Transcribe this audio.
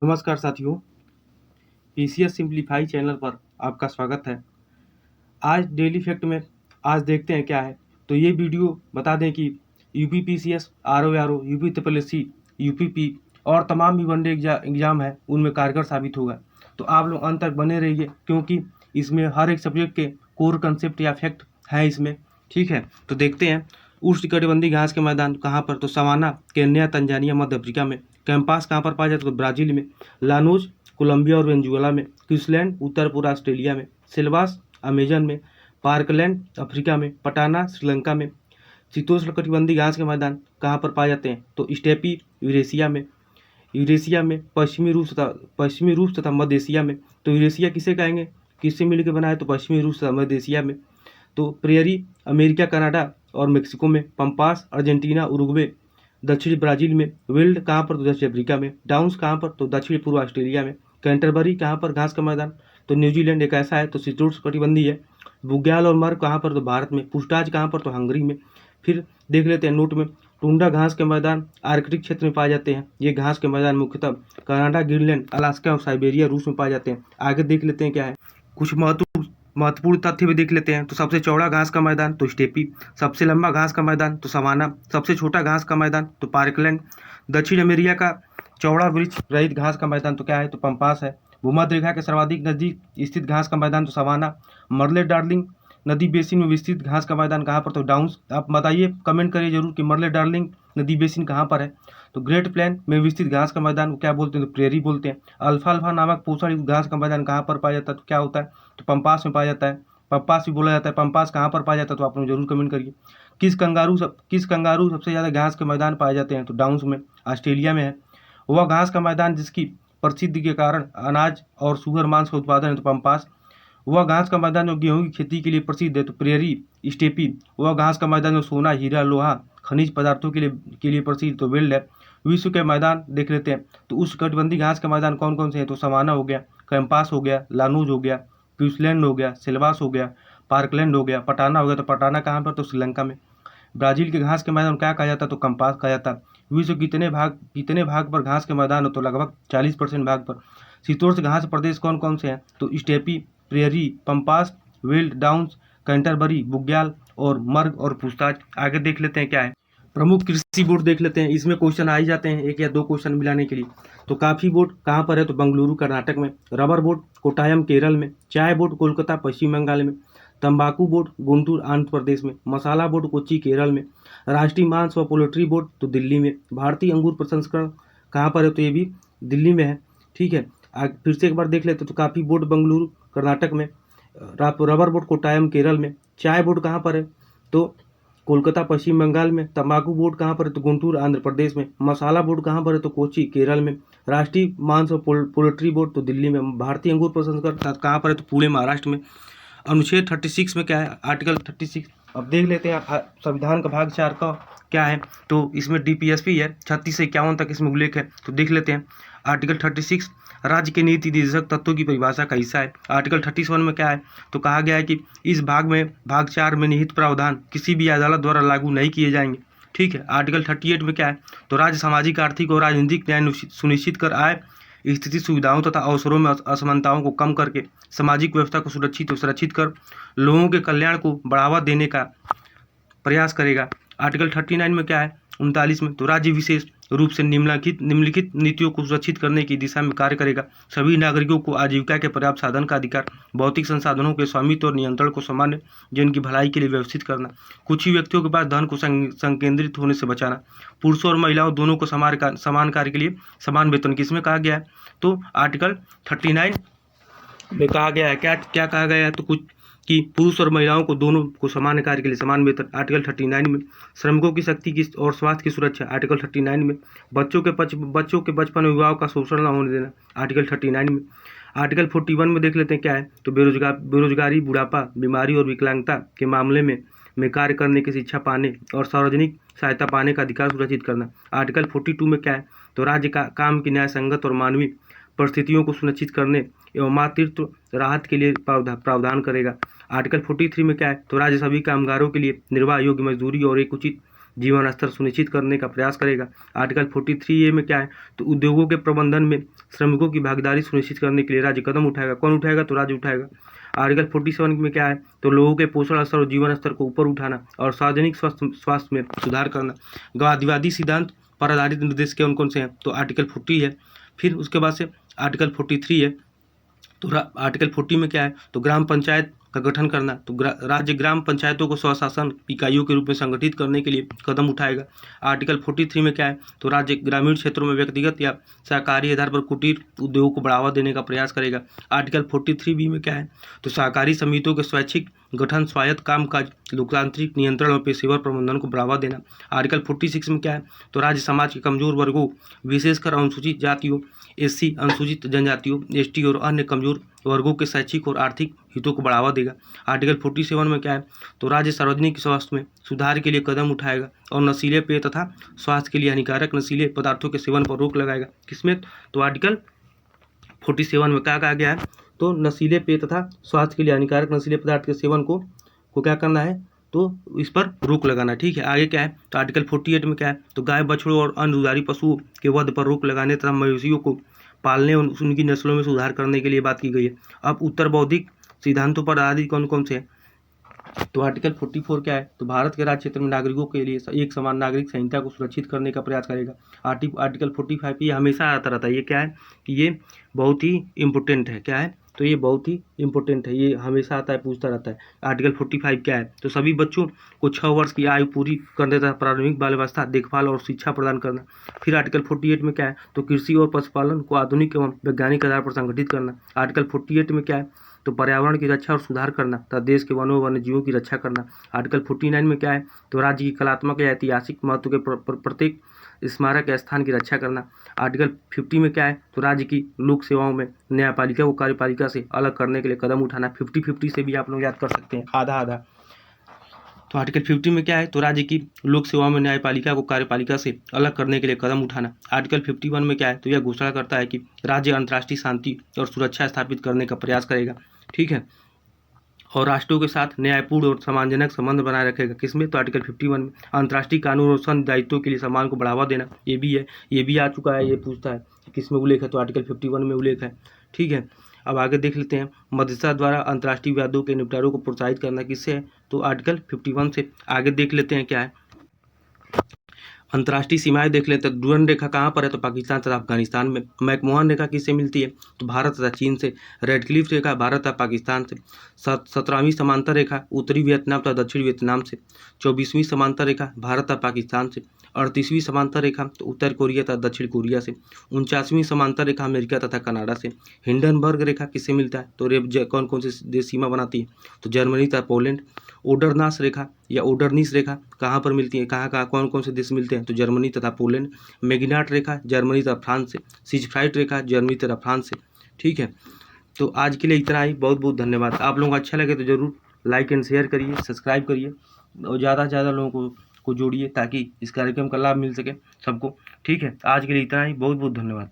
नमस्कार साथियों, PCS simplify channel पर आपका स्वागत है। आज डेली फैक्ट में आज देखते हैं क्या है। तो ये वीडियो बता दें कि UP PCS, RO, UP triple S C, UPP और तमाम भी वनडे एग्जाम है उनमें कारगर साबित होगा। तो आप लोग अंत तक बने रहिए क्योंकि इसमें हर एक सब्जेक्ट के कोर कंसेप्ट या फैक्ट है इसमें। ठीक है, तो देखते हैं। उष्णकटिबंधीय घास के मैदान कहाँ पर? तो सवाना केन्या, तंजानिया, मध्य अफ्रीका में। कैंपास कहाँ पर पाया जाता है? तो ब्राजील में। लानोज कोलंबिया और वेनेजुएला में। क्विंसलैंड उत्तर पूर्व ऑस्ट्रेलिया में। सिल्वास अमेजन में। पार्कलैंड अफ्रीका में। पटाना श्रीलंका में। शीतोष्णकटिबंधीय घास के मैदान कहाँ पर पाए जाते हैं? तो स्टेपी यूरेशिया में, पश्चिमी रूस तथा मध्य एशिया में। तो यूरेशिया किसे कहेंगे, किससे मिलकर बना है? तो पश्चिमी रूस तथा मध्य एशिया में। तो प्रेयरी अमेरिका, कनाडा और मेक्सिको में। पंपास अर्जेंटीना, उरुग्वे दक्षिणी ब्राजील में। विल्ड कहाँ पर? तो दक्षिण अफ्रीका में। डाउन्स कहाँ पर? तो दक्षिण पूर्व ऑस्ट्रेलिया में। कैंटरबरी कहाँ पर घास का मैदान? तो न्यूजीलैंड एक ऐसा है। तो शीतोष्णकटिबंधीय है। बुग्याल और मर्ग कहाँ पर? तो भारत में। पुस्टाज कहाँ पर? तो हंगरी में। फिर देख लेते हैं नोट में। टुंडा घास के मैदान आर्कटिक क्षेत्र में पाए जाते हैं। ये घास के मैदान मुख्यतः कनाडा, ग्रीनलैंड, अलास्का और साइबेरिया, रूस में पाए जाते हैं। आगे देख लेते हैं क्या है। कुछ महत्वपूर्ण तथ्य भी देख लेते हैं। तो सबसे चौड़ा घास का मैदान तो स्टेपी। सबसे लंबा घास का मैदान तो सवाना। सबसे छोटा घास का मैदान तो पार्कलैंड। दक्षिण अमेरिका का चौड़ा वृक्ष रहित घास का मैदान तो क्या है? तो पंपास है। भूमध्य रेखा के सर्वाधिक नजदीक स्थित घास का मैदान तो सवाना। मर्ले डार्लिंग नदी बेसिन में विस्तृत घास का मैदान कहाँ पर? तो डाउन्स। आप बताइए, कमेंट करिए जरूर कि मर्ले डार्लिंग नदी बेसिन कहाँ पर है। तो ग्रेट प्लेन में विस्तृत घास का मैदान को क्या बोलते हैं? तो प्रेरी बोलते हैं। अल्फा अल्फा नामक पोषण युक्त घास का मैदान कहाँ पर पाया जाता है? तो क्या होता है? तो पंपास में पाया जाता है। पंपास भी बोला जाता है। पंपास कहाँ पर पाया जाता है? तो आप लोग जरूर कमेंट करिए। किस कंगारू सबसे ज़्यादा घास के मैदान पाए जाते हैं? तो डाउन्स में, ऑस्ट्रेलिया में है। वह घास का मैदान जिसकी प्रसिद्धि के कारण अनाज और सुअर मांस का उत्पादन है तो पंपास। वह घास का मैदान जो गेहूं की खेती के लिए प्रसिद्ध है तो प्रेरी स्टेपी। वह घास का मैदान जो सोना, हीरा, लोहा, खनिज पदार्थों के लिए प्रसिद्ध तो वेल्ड है। विश्व के मैदान देख लेते हैं। तो उष्णकटिबंधीय घास के मैदान कौन कौन से हैं? तो सवाना हो गया, कैंपास हो गया, लानूज हो गया, क्विंसलैंड हो गया, सिल्वास हो गया, पार्कलैंड हो गया, पटाना हो गया। तो पटाना कहाँ पर? तो श्रीलंका में। ब्राजील के घास के मैदान क्या कहा जाता है? तो कंपास कहा जाता है। विश्व कितने भाग पर घास के मैदान हो? तो लगभग 40% भाग पर। शीतोष्ण घास प्रदेश कौन कौन से हैं? तो steppe, prairie, pampas, veld, downs, Canterbury, bugyal और मर्ग और पूछताछ। आगे देख लेते हैं क्या है। प्रमुख कृषि बोर्ड देख लेते हैं। इसमें क्वेश्चन आ ही जाते हैं, एक या दो क्वेश्चन मिलाने के लिए। तो कॉफी बोर्ड कहाँ पर है? तो बेंगलुरु कर्नाटक में। रबर बोर्ड कोट्टायम केरल में। चाय बोर्ड कोलकाता पश्चिम बंगाल में। तंबाकू बोर्ड गुंटूर आंध्र प्रदेश में। मसाला बोर्ड कोच्चि केरल में। राष्ट्रीय मांस व पोल्ट्री बोर्ड तो दिल्ली में। भारतीय अंगूर प्रसंस्करण कहाँ पर है? तो ये भी दिल्ली में है। ठीक है, फिर से एक बार देख लेते हैं। तो कॉफी बोर्ड बेंगलुरु कर्नाटक में। रबर बोर्ड कोट्टायम केरल में। चाय बोर्ड कहाँ पर है? तो कोलकाता पश्चिम बंगाल में। तंबाकू बोर्ड कहाँ पर है? तो गुंटूर आंध्र प्रदेश में। मसाला बोर्ड कहाँ पर है? तो कोच्चि केरल में। राष्ट्रीय मांस और पोल्ट्री बोर्ड तो दिल्ली में। भारतीय अंगूर प्रसंस्करण कहाँ पर है? तो पुणे महाराष्ट्र में। अनुच्छेद 36 में क्या है? आर्टिकल 36। अब देख लेते हैं संविधान का भाग 4 का क्या है। तो इसमें डीपीएसपी है, 36 से 51 तक इसमें उल्लेख है। तो देख लेते हैं। आर्टिकल 36 राज्य के नीति निर्देशक तत्वों की परिभाषा का हिस्सा है। आर्टिकल 31 में क्या है? तो कहा गया है कि इस भाग 4 में निहित प्रावधान किसी भी अदालत द्वारा लागू नहीं किए जाएंगे। ठीक है। आर्टिकल 38 में क्या है? तो राज्य सामाजिक, आर्थिक और राजनीतिक न्याय सुनिश्चित कर आय, स्थिति, सुविधाओं तथा अवसरों में असमानताओं को कम करके सामाजिक व्यवस्था को सुरक्षित कर लोगों के कल्याण को बढ़ावा देने का प्रयास करेगा। आर्टिकल 39 में क्या है? 39 में तो राज्य विशेष रूप से निम्नलिखित नीतियों को सुरक्षित करने की दिशा में कार्य करेगा। सभी नागरिकों को आजीविका के पर्याप्त साधन का अधिकार, भौतिक संसाधनों के स्वामित्व और नियंत्रण को सामान्य जन की भलाई के लिए व्यवस्थित करना, कुछ ही व्यक्तियों के पास धन को संकेंद्रित होने से बचाना, पुरुषों और महिलाओं दोनों को समान कार्य के लिए समान वेतन। किसमें कहा गया है? तो आर्टिकल 39 में कहा गया है। क्या कहा गया है? तो कुछ कि पुरुष और महिलाओं को दोनों को समान कार्य के लिए समान वेतन। आर्टिकल 39 में श्रमिकों की शक्ति की और स्वास्थ्य की सुरक्षा। आर्टिकल 39 में बच्चों के बचपन में विवाह का शोषण न होने देना। आर्टिकल 39 में। आर्टिकल 41 में देख लेते हैं क्या है। तो बेरोजगारी, बुढ़ापा, बीमारी और विकलांगता के मामले में कार्य करने की शिक्षा पाने और सार्वजनिक सहायता पाने का अधिकार सुरक्षित करना। आर्टिकल 42 में क्या है? तो राज्य का काम की न्याय संगत और मानवीय परिस्थितियों को सुनिश्चित करने एवं मातृत्व राहत के लिए प्रावधान करेगा। आर्टिकल 43 में क्या है? तो राज्य सभी कामगारों के लिए निर्वाह योग्य मजदूरी और एक उचित जीवन स्तर सुनिश्चित करने का प्रयास करेगा। आर्टिकल 43A में क्या है, तो उद्योगों के प्रबंधन में श्रमिकों की भागीदारी सुनिश्चित करने के लिए राज्य कदम उठाएगा। कौन उठाएगा, तो राज्य उठाएगा। आर्टिकल 47 में क्या है, तो लोगों के पोषण स्तर और जीवन स्तर को ऊपर उठाना और सार्वजनिक स्वास्थ्य में सुधार करना। गांधीवादी सिद्धांत पर आधारित निर्देश कौन कौन से हैं, तो आर्टिकल 40 है। फिर उसके बाद से आर्टिकल 43 है। तो आर्टिकल 40 में क्या है, तो ग्राम पंचायत का गठन करना, तो राज्य ग्राम पंचायतों को स्वशासन इकाइयों के रूप में संगठित करने के लिए कदम उठाएगा। आर्टिकल 43 में क्या है, तो राज्य ग्रामीण क्षेत्रों में व्यक्तिगत या सहकारी आधार पर कुटीर उद्योगों को बढ़ावा देने का प्रयास करेगा। आर्टिकल 43B में क्या है, तो सहकारी समितियों के स्वैच्छिक गठन, स्वायत्त कामकाज, लोकतांत्रिक नियंत्रण और पेशेवर प्रबंधन को बढ़ावा देना। आर्टिकल 46 में क्या है, तो राज्य समाज के कमजोर वर्गों, विशेषकर अनुसूचित जातियों, SC, अनुसूचित जनजातियों, ST और अन्य कमजोर वर्गों के शैक्षिक और आर्थिक हितों को बढ़ावा देगा। आर्टिकल 47 में क्या है, तो राज्य सार्वजनिक स्वास्थ्य में सुधार के लिए कदम उठाएगा और नशीले पेय तथा स्वास्थ्य के लिए हानिकारक नशीले पदार्थों के सेवन पर रोक लगाएगा। किसमें, तो आर्टिकल 47 में क्या कहा गया है, तो नशीले पेय तथा स्वास्थ्य के लिए हानिकारक नशीले पदार्थ के सेवन को क्या करना है, तो इस पर रोक लगाना। ठीक है, आगे क्या है, तो आर्टिकल 48 में क्या है, तो गाय, बछड़ों और अन्य दुधारू पशुओं के वध पर रोक लगाने तथा मवेशियों को पालने और उनकी नस्लों में सुधार करने के लिए बात की गई है। अब उत्तर बौद्धिक सिद्धांतों पर आधारित कौन कौन से हैं, तो आर्टिकल 44 क्या है, तो भारत के राज्य क्षेत्र में नागरिकों के लिए एक समान नागरिक संहिता को सुरक्षित करने का प्रयास करेगा। आर्टिकल 45 ये हमेशा आता रहता है। ये क्या है कि ये बहुत ही इम्पोर्टेंट है। क्या है, तो ये बहुत ही इम्पोर्टेंट है, ये हमेशा आता है, पूछता रहता है। आर्टिकल 45 क्या है, तो सभी बच्चों को 6 वर्ष की आयु पूरी करने तथा प्रारंभिक बाल अवस्था, देखभाल और शिक्षा प्रदान करना। फिर आर्टिकल 48 में क्या है, तो कृषि और पशुपालन को आधुनिक एवं वैज्ञानिक आधार पर संगठित करना। आर्टिकल 48 में क्या है, तो पर्यावरण की रक्षा और सुधार करना तथा देश के वनों वन्य जीवों की रक्षा करना। आर्टिकल 49 में क्या है, तो राज्य की कलात्मक या ऐतिहासिक महत्व के प्रत्येक स्मारक या स्थान की रक्षा करना। आर्टिकल 50 में क्या है, तो राज्य की लोक सेवाओं में न्यायपालिका को कार्यपालिका से अलग करने के लिए कदम उठाना। 50-50 से भी आप लोग याद कर सकते हैं, आधा आधा। तो आर्टिकल 50 में क्या है, तो राज्य की लोक सेवाओं में न्यायपालिका को कार्यपालिका से अलग करने के लिए कदम उठाना। आर्टिकल 51 में क्या है, तो यह घोषणा करता है कि राज्य अंतर्राष्ट्रीय शांति और सुरक्षा स्थापित करने का प्रयास करेगा। ठीक है, और राष्ट्रों के साथ न्यायपूर्ण और सम्मानजनक संबंध बनाए रखेगा। किसमें, तो आर्टिकल 51 में अंतर्राष्ट्रीय कानून और संघ दायित्वों के लिए सम्मान को बढ़ावा देना। ये भी है, ये भी आ चुका है। ये पूछता है कि किसमें उल्लेख है, तो आर्टिकल 51 में उल्लेख है। ठीक है, अब आगे देख लेते हैं। मध्यस्थता द्वारा अंतर्राष्ट्रीय विवादों के निपटारे को प्रोत्साहित करना किससे है, तो आर्टिकल 51 से। आगे देख लेते हैं क्या है, अंतर्राष्ट्रीय सीमाएं देख लेते हैं। डुरन रेखा कहाँ पर है, तो पाकिस्तान तथा अफगानिस्तान में। मैकमोहन रेखा किससे मिलती है, तो भारत तथा चीन से। रेडक्लिफ रेखा भारत तथा पाकिस्तान से। 17वीं समांतर रेखा उत्तरी वियतनाम तथा दक्षिण वियतनाम से। 24वीं समांतर रेखा भारत तथा पाकिस्तान से। 38वीं समांतर रेखा तो उत्तर कोरिया तथा दक्षिण कोरिया से। 49वीं समांतर रेखा अमेरिका तथा कनाडा से। हिंडनबर्ग रेखा किससे मिलता है, तो कौन कौन से देश सीमा बनाती है, तो जर्मनी तथा पोलैंड। ओडरनास रेखा या ओडरनीस रेखा कहाँ पर मिलती है, कहाँ कौन कौन से देश मिलते हैं, तो जर्मनी तथा पोलैंड। मैग्नाट रेखा जर्मनी तथा फ्रांस से। सिजफ्राइड रेखा जर्मनी तथा फ्रांस से। ठीक है, तो आज के लिए इतना ही। बहुत बहुत धन्यवाद। आप लोगों को अच्छा लगे तो ज़रूर लाइक एंड शेयर करिए, सब्सक्राइब करिए और ज़्यादा से ज़्यादा लोगों को जोड़िए ताकि इस कार्यक्रम का लाभ मिल सके सबको। ठीक है, आज के लिए इतना ही। बहुत बहुत धन्यवाद।